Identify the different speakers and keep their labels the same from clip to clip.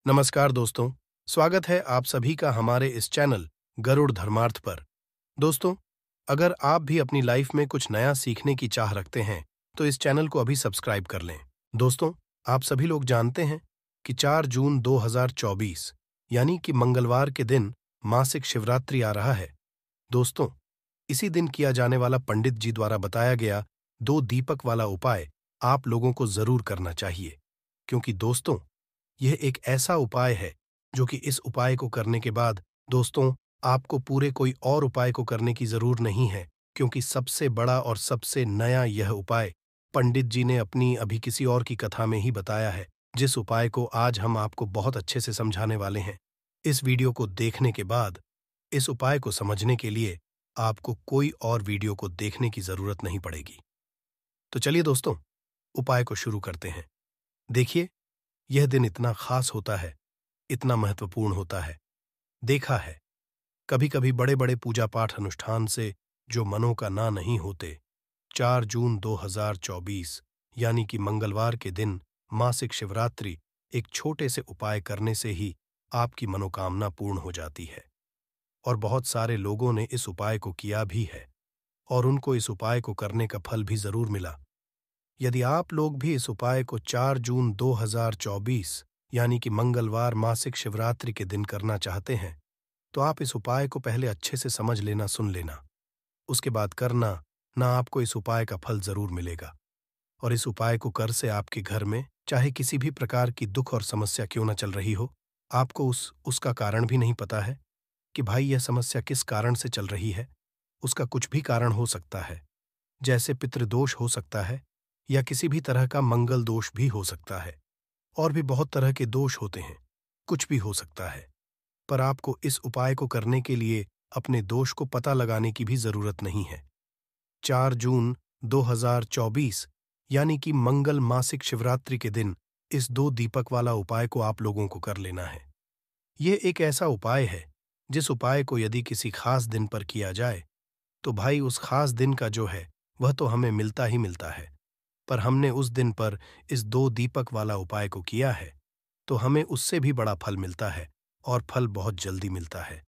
Speaker 1: नमस्कार दोस्तों, स्वागत है आप सभी का हमारे इस चैनल गरुड़ धर्मार्थ पर। दोस्तों, अगर आप भी अपनी लाइफ में कुछ नया सीखने की चाह रखते हैं, तो इस चैनल को अभी सब्सक्राइब कर लें। दोस्तों, आप सभी लोग जानते हैं कि 4 जून 2024 यानी कि मंगलवार के दिन मासिक शिवरात्रि आ रहा है। दोस्तों, इसी दिन किया जाने वाला पंडित जी द्वारा बताया गया 2 दीपक वाला उपाय आप लोगों को जरूर करना चाहिए, क्योंकि दोस्तों, यह एक ऐसा उपाय है जो कि इस उपाय को करने के बाद दोस्तों आपको पूरे कोई और उपाय को करने की जरूर नहीं है, क्योंकि सबसे बड़ा और सबसे नया यह उपाय पंडित जी ने अपनी अभी किसी और की कथा में ही बताया है, जिस उपाय को आज हम आपको बहुत अच्छे से समझाने वाले हैं। इस वीडियो को देखने के बाद इस उपाय को समझने के लिए आपको कोई और वीडियो को देखने की जरूरत नहीं पड़ेगी। तो चलिए दोस्तों, उपाय को शुरू करते हैं। देखिए, यह दिन इतना खास होता है, इतना महत्वपूर्ण होता है। देखा है, कभी कभी बड़े बड़े पूजा पाठ अनुष्ठान से जो मनों का ना नहीं होते, 4 जून 2024 यानी कि मंगलवार के दिन मासिक शिवरात्रि एक छोटे से उपाय करने से ही आपकी मनोकामना पूर्ण हो जाती है। और बहुत सारे लोगों ने इस उपाय को किया भी है और उनको इस उपाय को करने का फल भी जरूर मिला। यदि आप लोग भी इस उपाय को 4 जून 2024 यानी कि मंगलवार मासिक शिवरात्रि के दिन करना चाहते हैं, तो आप इस उपाय को पहले अच्छे से समझ लेना, सुन लेना। उसके बाद करना, ना आपको इस उपाय का फल जरूर मिलेगा। और इस उपाय को कर से आपके घर में चाहे किसी भी प्रकार की दुख और समस्या क्यों न चल रही हो, आपको उसका कारण भी नहीं पता है कि भाई यह समस्या किस कारण से चल रही है। उसका कुछ भी कारण हो सकता है, जैसे पितृदोष हो सकता है या किसी भी तरह का मंगल दोष भी हो सकता है, और भी बहुत तरह के दोष होते हैं, कुछ भी हो सकता है। पर आपको इस उपाय को करने के लिए अपने दोष को पता लगाने की भी जरूरत नहीं है। 4 जून 2024 यानी कि मंगल मासिक शिवरात्रि के दिन इस 2 दीपक वाला उपाय को आप लोगों को कर लेना है। यह एक ऐसा उपाय है जिस उपाय को यदि किसी खास दिन पर किया जाए, तो भाई उस खास दिन का जो है वह तो हमें मिलता ही मिलता है। पर हमने उस दिन पर इस 2 दीपक वाला उपाय को किया है, तो हमें उससे भी बड़ा फल मिलता है, और फल बहुत जल्दी मिलता है,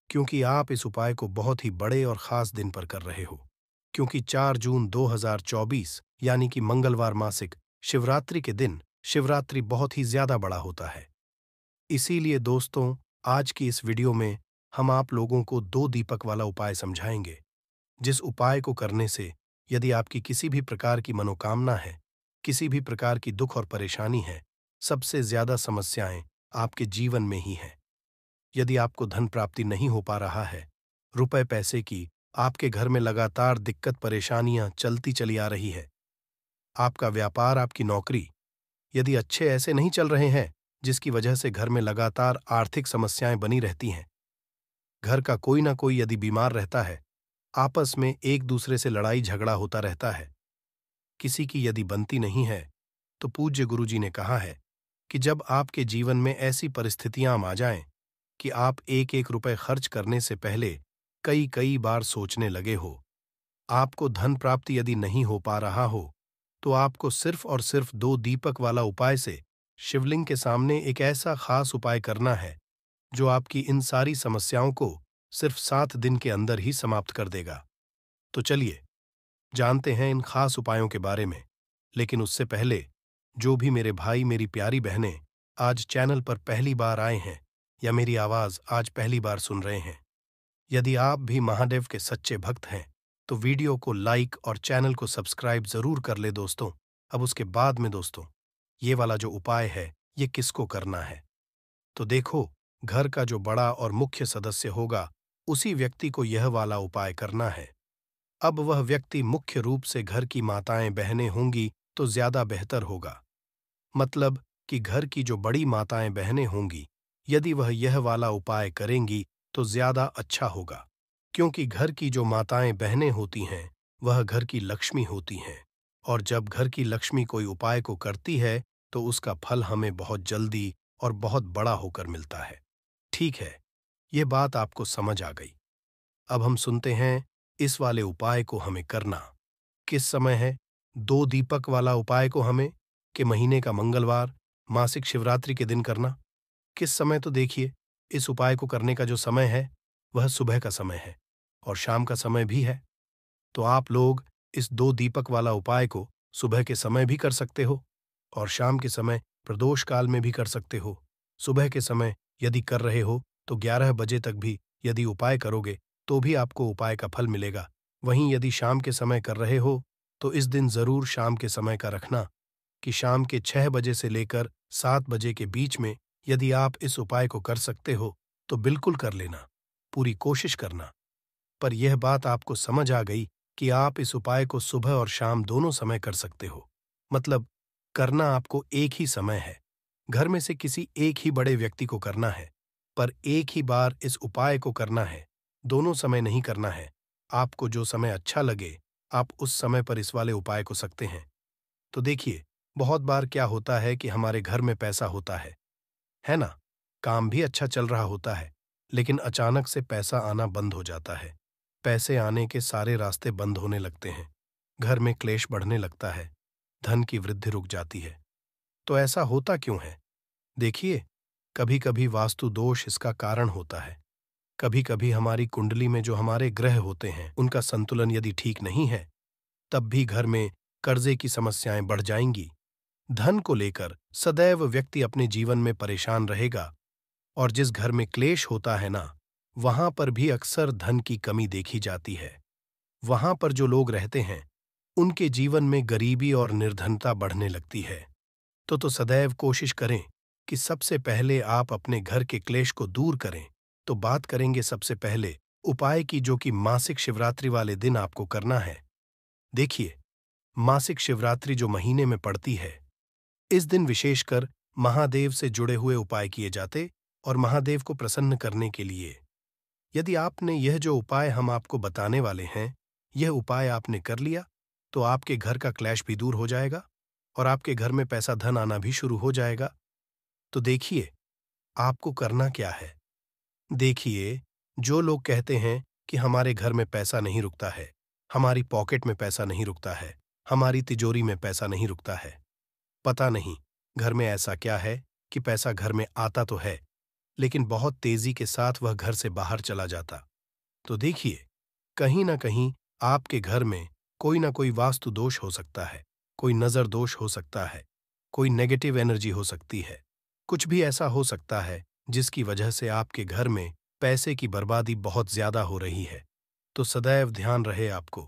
Speaker 1: क्योंकि आप इस उपाय को बहुत ही बड़े और खास दिन पर कर रहे हो। क्योंकि 4 जून 2024 यानी कि मंगलवार मासिक शिवरात्रि के दिन शिवरात्रि बहुत ही ज्यादा बड़ा होता है। इसीलिए दोस्तों, आज की इस वीडियो में हम आप लोगों को 2 दीपक वाला उपाय समझाएंगे, जिस उपाय को करने से यदि आपकी किसी भी प्रकार की मनोकामना है, किसी भी प्रकार की दुख और परेशानी है, सबसे ज्यादा समस्याएं आपके जीवन में ही हैं। यदि आपको धन प्राप्ति नहीं हो पा रहा है, रुपए पैसे की आपके घर में लगातार दिक्कत परेशानियां चलती चली आ रही है, आपका व्यापार, आपकी नौकरी यदि अच्छे ऐसे नहीं चल रहे हैं जिसकी वजह से घर में लगातार आर्थिक समस्याएं बनी रहती हैं, घर का कोई ना कोई यदि बीमार रहता है, आपस में एक दूसरे से लड़ाई झगड़ा होता रहता है, किसी की यदि बनती नहीं है, तो पूज्य गुरुजी ने कहा है कि जब आपके जीवन में ऐसी परिस्थितियां आ जाएं कि आप एक एक रुपए खर्च करने से पहले कई कई बार सोचने लगे हो, आपको धन प्राप्ति यदि नहीं हो पा रहा हो, तो आपको सिर्फ और सिर्फ 2 दीपक वाला उपाय से शिवलिंग के सामने एक ऐसा खास उपाय करना है जो आपकी इन सारी समस्याओं को सिर्फ 7 दिन के अंदर ही समाप्त कर देगा। तो चलिए जानते हैं इन खास उपायों के बारे में। लेकिन उससे पहले, जो भी मेरे भाई मेरी प्यारी बहनें आज चैनल पर पहली बार आए हैं या मेरी आवाज आज पहली बार सुन रहे हैं, यदि आप भी महादेव के सच्चे भक्त हैं, तो वीडियो को लाइक और चैनल को सब्सक्राइब जरूर कर ले दोस्तों। अब उसके बाद में दोस्तों, ये वाला जो उपाय है ये किसको करना है, तो देखो, घर का जो बड़ा और मुख्य सदस्य होगा उसी व्यक्ति को यह वाला उपाय करना है। अब वह व्यक्ति मुख्य रूप से घर की माताएं बहनें होंगी तो ज्यादा बेहतर होगा। मतलब कि घर की जो बड़ी माताएं बहनें होंगी, यदि वह यह वाला उपाय करेंगी तो ज्यादा अच्छा होगा, क्योंकि घर की जो माताएं बहनें होती हैं वह घर की लक्ष्मी होती हैं, और जब घर की लक्ष्मी कोई उपाय को करती है तो उसका फल हमें बहुत जल्दी और बहुत बड़ा होकर मिलता है। ठीक है, ये बात आपको समझ आ गई। अब हम सुनते हैं इस वाले उपाय को हमें करना किस समय है। 2 दीपक वाला उपाय को हमें कि महीने का मंगलवार मासिक शिवरात्रि के दिन करना, किस समय तो देखिए, इस उपाय को करने का जो समय है, वह सुबह का समय है और शाम का समय भी है। तो आप लोग इस 2 दीपक वाला उपाय को सुबह के समय भी कर सकते हो और शाम के समय प्रदोष काल में भी कर सकते हो। सुबह के समय यदि कर रहे हो तो 11 बजे तक भी यदि उपाय करोगे तो भी आपको उपाय का फल मिलेगा। वहीं यदि शाम के समय कर रहे हो तो इस दिन ज़रूर शाम के समय का रखना कि शाम के 6 बजे से लेकर 7 बजे के बीच में यदि आप इस उपाय को कर सकते हो तो बिल्कुल कर लेना, पूरी कोशिश करना। पर यह बात आपको समझ आ गई कि आप इस उपाय को सुबह और शाम दोनों समय कर सकते हो। मतलब करना आपको एक ही समय है। घर में से किसी एक ही बड़े व्यक्ति को करना है, पर एक ही बार इस उपाय को करना है। दोनों समय नहीं करना है। आपको जो समय अच्छा लगे, आप उस समय पर इस वाले उपाय को सकते हैं। तो देखिए, बहुत बार क्या होता है कि हमारे घर में पैसा होता है ना? काम भी अच्छा चल रहा होता है, लेकिन अचानक से पैसा आना बंद हो जाता है। पैसे आने के सारे रास्ते बंद होने लगते हैं। घर में क्लेश बढ़ने लगता है। धन की वृद्धि रुक जाती है। तो ऐसा होता क्यों है? देखिए, कभी-कभी वास्तु दोष इसका कारण होता है। कभी-कभी हमारी कुंडली में जो हमारे ग्रह होते हैं, उनका संतुलन यदि ठीक नहीं है, तब भी घर में कर्जे की समस्याएं बढ़ जाएंगी। धन को लेकर सदैव व्यक्ति अपने जीवन में परेशान रहेगा और जिस घर में क्लेश होता है ना, वहां पर भी अक्सर धन की कमी देखी जाती है। वहां पर जो लोग रहते हैं, उनके जीवन में गरीबी और निर्धनता बढ़ने लगती है। तो सदैव कोशिश करें कि सबसे पहले आप अपने घर के क्लेश को दूर करें। तो बात करेंगे सबसे पहले उपाय की, जो कि मासिक शिवरात्रि वाले दिन आपको करना है। देखिए, मासिक शिवरात्रि जो महीने में पड़ती है, इस दिन विशेषकर महादेव से जुड़े हुए उपाय किए जाते और महादेव को प्रसन्न करने के लिए यदि आपने यह जो उपाय हम आपको बताने वाले हैं, यह उपाय आपने कर लिया, तो आपके घर का क्लेश भी दूर हो जाएगा और आपके घर में पैसा धन आना भी शुरू हो जाएगा। तो देखिए, आपको करना क्या है? देखिए, जो लोग कहते हैं कि हमारे घर में पैसा नहीं रुकता है, हमारी पॉकेट में पैसा नहीं रुकता है, हमारी तिजोरी में पैसा नहीं रुकता है, पता नहीं घर में ऐसा क्या है कि पैसा घर में आता तो है, लेकिन बहुत तेजी के साथ वह घर से बाहर चला जाता। तो देखिए, कहीं ना कहीं आपके घर में कोई ना कोई वास्तु दोष हो सकता है, कोई नजर दोष हो सकता है, कोई नेगेटिव एनर्जी हो सकती है। कुछ भी ऐसा हो सकता है जिसकी वजह से आपके घर में पैसे की बर्बादी बहुत ज्यादा हो रही है। तो सदैव ध्यान रहे आपको,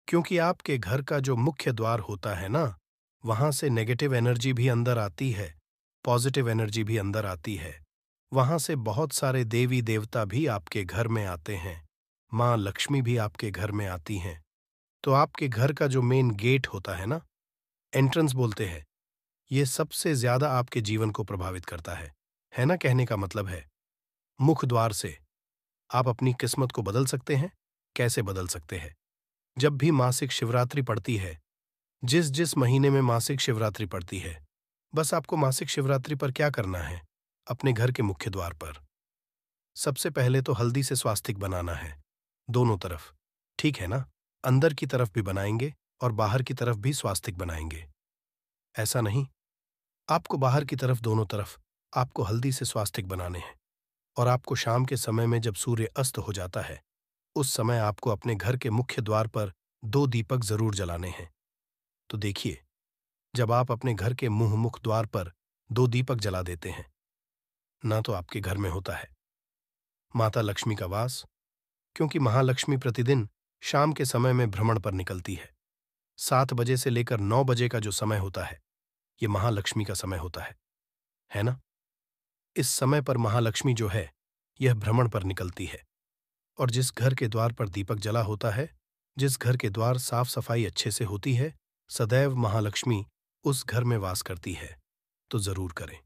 Speaker 1: क्योंकि आपके घर का जो मुख्य द्वार होता है ना, वहां से नेगेटिव एनर्जी भी अंदर आती है, पॉजिटिव एनर्जी भी अंदर आती है। वहां से बहुत सारे देवी देवता भी आपके घर में आते हैं। माँ लक्ष्मी भी आपके घर में आती हैं। तो आपके घर का जो मेन गेट होता है ना, एंट्रेंस बोलते हैं, ये सबसे ज्यादा आपके जीवन को प्रभावित करता है ना? कहने का मतलब है, मुख द्वार से आप अपनी किस्मत को बदल सकते हैं। कैसे बदल सकते हैं? जब भी मासिक शिवरात्रि पड़ती है, जिस जिस महीने में मासिक शिवरात्रि पड़ती है, बस आपको मासिक शिवरात्रि पर क्या करना है? अपने घर के मुख्य द्वार पर सबसे पहले तो हल्दी से स्वास्तिक बनाना है, दोनों तरफ। ठीक है ना? अंदर की तरफ भी बनाएंगे और बाहर की तरफ भी स्वास्तिक बनाएंगे। ऐसा नहीं, आपको बाहर की तरफ, दोनों तरफ आपको हल्दी से स्वास्तिक बनाने हैं। और आपको शाम के समय में जब सूर्य अस्त हो जाता है, उस समय आपको अपने घर के मुख्य द्वार पर 2 दीपक जरूर जलाने हैं। तो देखिए, जब आप अपने घर के मुंह मुख द्वार पर 2 दीपक जला देते हैं ना, तो आपके घर में होता है माता लक्ष्मी का वास, क्योंकि महालक्ष्मी प्रतिदिन शाम के समय में भ्रमण पर निकलती है। 7 बजे से लेकर 9 बजे का जो समय होता है, ये महालक्ष्मी का समय होता है ना? इस समय पर महालक्ष्मी जो है, यह भ्रमण पर निकलती है और जिस घर के द्वार पर दीपक जला होता है, जिस घर के द्वार साफ सफाई अच्छे से होती है, सदैव महालक्ष्मी उस घर में वास करती है। तो जरूर करें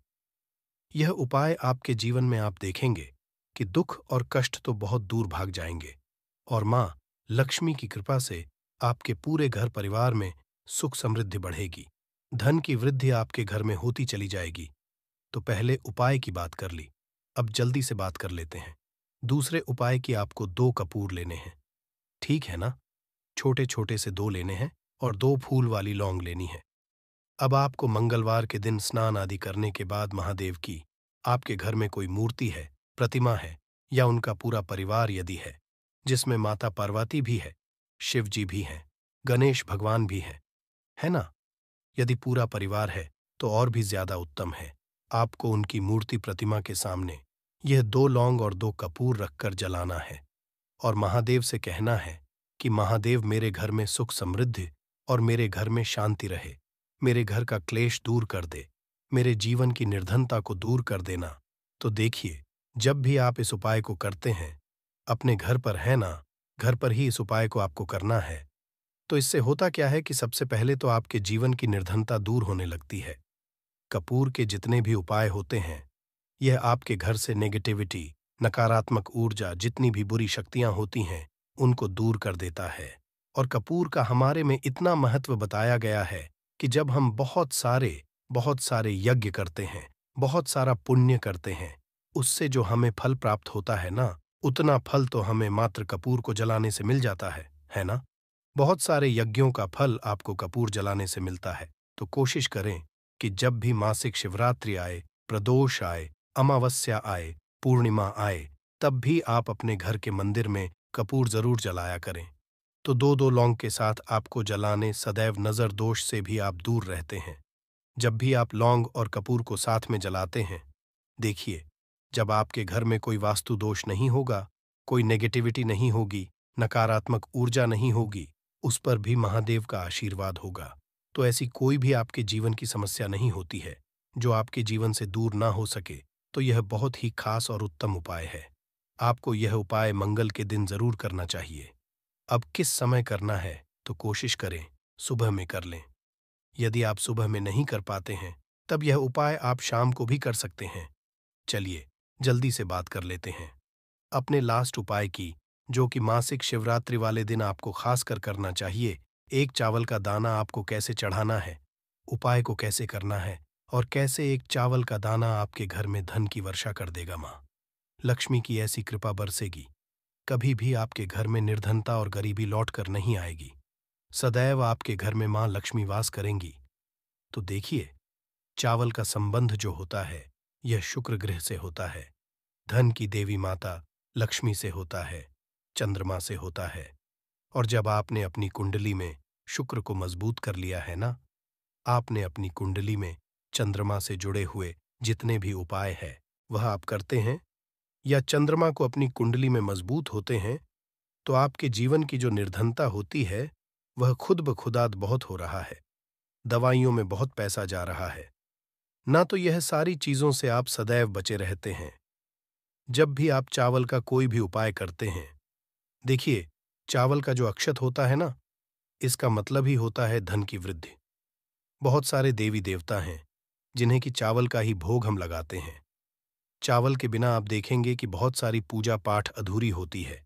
Speaker 1: यह उपाय। आपके जीवन में आप देखेंगे कि दुख और कष्ट तो बहुत दूर भाग जाएंगे और मां लक्ष्मी की कृपा से आपके पूरे घर परिवार में सुख समृद्धि बढ़ेगी। धन की वृद्धि आपके घर में होती चली जाएगी। तो पहले उपाय की बात कर ली, अब जल्दी से बात कर लेते हैं दूसरे उपाय की। आपको 2 कपूर लेने हैं, ठीक है ना? छोटे छोटे से 2 लेने हैं और 2 फूल वाली लौंग लेनी है। अब आपको मंगलवार के दिन स्नान आदि करने के बाद महादेव की आपके घर में कोई मूर्ति है, प्रतिमा है या उनका पूरा परिवार यदि है, जिसमें माता पार्वती भी है, शिव जी भी हैं, गणेश भगवान भी हैं, है ना? यदि पूरा परिवार है तो और भी ज्यादा उत्तम है। आपको उनकी मूर्ति प्रतिमा के सामने यह 2 लौंग और 2 कपूर रखकर जलाना है और महादेव से कहना है कि महादेव मेरे घर में सुख समृद्धि और मेरे घर में शांति रहे, मेरे घर का क्लेश दूर कर दे, मेरे जीवन की निर्धनता को दूर कर देना। तो देखिए, जब भी आप इस उपाय को करते हैं, अपने घर पर है ना, घर पर ही इस उपाय को आपको करना है, तो इससे होता क्या है कि सबसे पहले तो आपके जीवन की निर्धनता दूर होने लगती है। कपूर के जितने भी उपाय होते हैं, यह आपके घर से नेगेटिविटी, नकारात्मक ऊर्जा, जितनी भी बुरी शक्तियां होती हैं, उनको दूर कर देता है। और कपूर का हमारे में इतना महत्व बताया गया है कि जब हम बहुत सारे यज्ञ करते हैं, बहुत सारा पुण्य करते हैं, उससे जो हमें फल प्राप्त होता है ना, उतना फल तो हमें मात्र कपूर को जलाने से मिल जाता है ना? बहुत सारे यज्ञों का फल आपको कपूर जलाने से मिलता है। तो कोशिश करें कि जब भी मासिक शिवरात्रि आए, प्रदोष आए, अमावस्या आए, पूर्णिमा आए, तब भी आप अपने घर के मंदिर में कपूर जरूर जलाया करें। तो 2-2 लौंग के साथ आपको जलाने सदैव नजर दोष से भी आप दूर रहते हैं। जब भी आप लौंग और कपूर को साथ में जलाते हैं, देखिए, जब आपके घर में कोई वास्तु दोष नहीं होगा, कोई नेगेटिविटी नहीं होगी, नकारात्मक ऊर्जा नहीं होगी, उस पर भी महादेव का आशीर्वाद होगा। तो ऐसी कोई भी आपके जीवन की समस्या नहीं होती है जो आपके जीवन से दूर ना हो सके। तो यह बहुत ही खास और उत्तम उपाय है। आपको यह उपाय मंगल के दिन जरूर करना चाहिए। अब किस समय करना है तो कोशिश करें सुबह में कर लें। यदि आप सुबह में नहीं कर पाते हैं, तब यह उपाय आप शाम को भी कर सकते हैं। चलिए जल्दी से बात कर लेते हैं अपने लास्ट उपाय की, जो कि मासिक शिवरात्रि वाले दिन आपको खास कर करना चाहिए। एक चावल का दाना आपको कैसे चढ़ाना है, उपाय को कैसे करना है और कैसे एक चावल का दाना आपके घर में धन की वर्षा कर देगा। माँ लक्ष्मी की ऐसी कृपा बरसेगी, कभी भी आपके घर में निर्धनता और गरीबी लौट कर नहीं आएगी। सदैव आपके घर में माँ लक्ष्मी वास करेंगी। तो देखिए, चावल का संबंध जो होता है, यह शुक्र ग्रह से होता है, धन की देवी माता लक्ष्मी से होता है, चंद्रमा से होता है। और जब आपने अपनी कुंडली में शुक्र को मजबूत कर लिया है ना, आपने अपनी कुंडली में चंद्रमा से जुड़े हुए जितने भी उपाय है वह आप करते हैं या चंद्रमा को अपनी कुंडली में मजबूत होते हैं, तो आपके जीवन की जो निर्धनता होती है वह खुद ब खुदात बहुत हो रहा है। दवाइयों में बहुत पैसा जा रहा है ना, तो यह सारी चीजों से आप सदैव बचे रहते हैं। जब भी आप चावल का कोई भी उपाय करते हैं, देखिए, चावल का जो अक्षत होता है ना, इसका मतलब ही होता है धन की वृद्धि। बहुत सारे देवी देवता हैं जिन्हें कि चावल का ही भोग हम लगाते हैं। चावल के बिना आप देखेंगे कि बहुत सारी पूजा पाठ अधूरी होती है।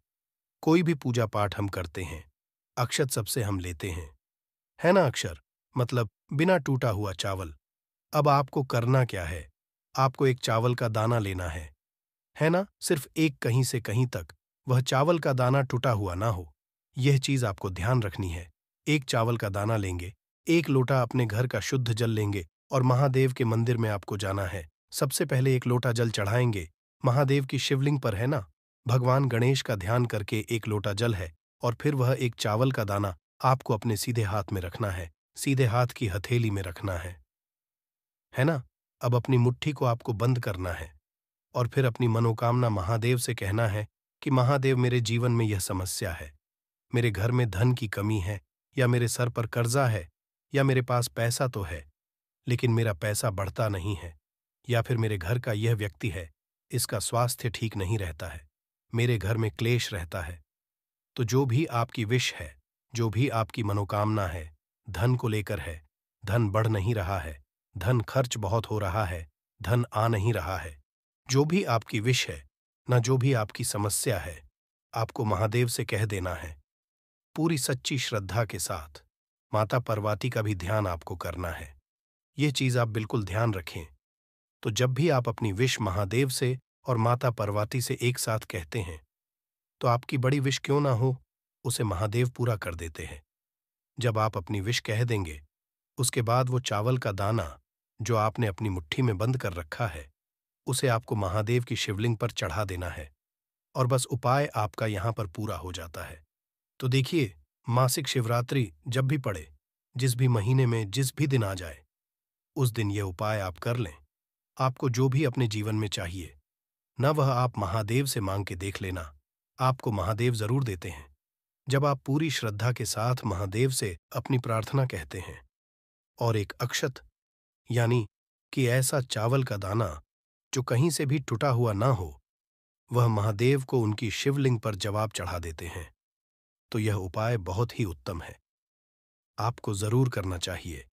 Speaker 1: कोई भी पूजा पाठ हम करते हैं, अक्षत सबसे हम लेते हैं, है ना? अक्षर मतलब बिना टूटा हुआ चावल। अब आपको करना क्या है? आपको एक चावल का दाना लेना है ना? सिर्फ एक कहीं से कहीं तक वह चावल का दाना टूटा हुआ ना हो, यह चीज आपको ध्यान रखनी है। एक चावल का दाना लेंगे, 1 लोटा अपने घर का शुद्ध जल लेंगे और महादेव के मंदिर में आपको जाना है। सबसे पहले 1 लोटा जल चढ़ाएंगे महादेव की शिवलिंग पर, है ना? भगवान गणेश का ध्यान करके 1 लोटा जल है और फिर वह एक चावल का दाना आपको अपने सीधे हाथ में रखना है, सीधे हाथ की हथेली में रखना है ना? अब अपनी मुट्ठी को आपको बंद करना है और फिर अपनी मनोकामना महादेव से कहना है कि महादेव, मेरे जीवन में यह समस्या है, मेरे घर में धन की कमी है या मेरे सर पर कर्जा है या मेरे पास पैसा तो है लेकिन मेरा पैसा बढ़ता नहीं है, या फिर मेरे घर का यह व्यक्ति है, इसका स्वास्थ्य ठीक नहीं रहता है, मेरे घर में क्लेश रहता है। तो जो भी आपकी विश है, जो भी आपकी मनोकामना है, धन को लेकर है, धन बढ़ नहीं रहा है, धन खर्च बहुत हो रहा है, धन आ नहीं रहा है, जो भी आपकी विश है ना, जो भी आपकी समस्या है, आपको महादेव से कह देना है पूरी सच्ची श्रद्धा के साथ। माता पार्वती का भी ध्यान आपको करना है, ये चीज आप बिल्कुल ध्यान रखें। तो जब भी आप अपनी विश महादेव से और माता पार्वती से एक साथ कहते हैं, तो आपकी बड़ी विश क्यों ना हो, उसे महादेव पूरा कर देते हैं। जब आप अपनी विश कह देंगे, उसके बाद वो चावल का दाना जो आपने अपनी मुट्ठी में बंद कर रखा है, उसे आपको महादेव की शिवलिंग पर चढ़ा देना है और बस उपाय आपका यहाँ पर पूरा हो जाता है। तो देखिए, मासिक शिवरात्रि जब भी पड़े, जिस भी महीने में जिस भी दिन आ जाए, उस दिन ये उपाय आप कर लें। आपको जो भी अपने जीवन में चाहिए, न वह आप महादेव से मांग के देख लेना, आपको महादेव जरूर देते हैं। जब आप पूरी श्रद्धा के साथ महादेव से अपनी प्रार्थना कहते हैं और एक अक्षत यानी कि ऐसा चावल का दाना जो कहीं से भी टूटा हुआ ना हो, वह महादेव को उनकी शिवलिंग पर जवाब चढ़ा देते हैं, तो यह उपाय बहुत ही उत्तम है। आपको जरूर करना चाहिए।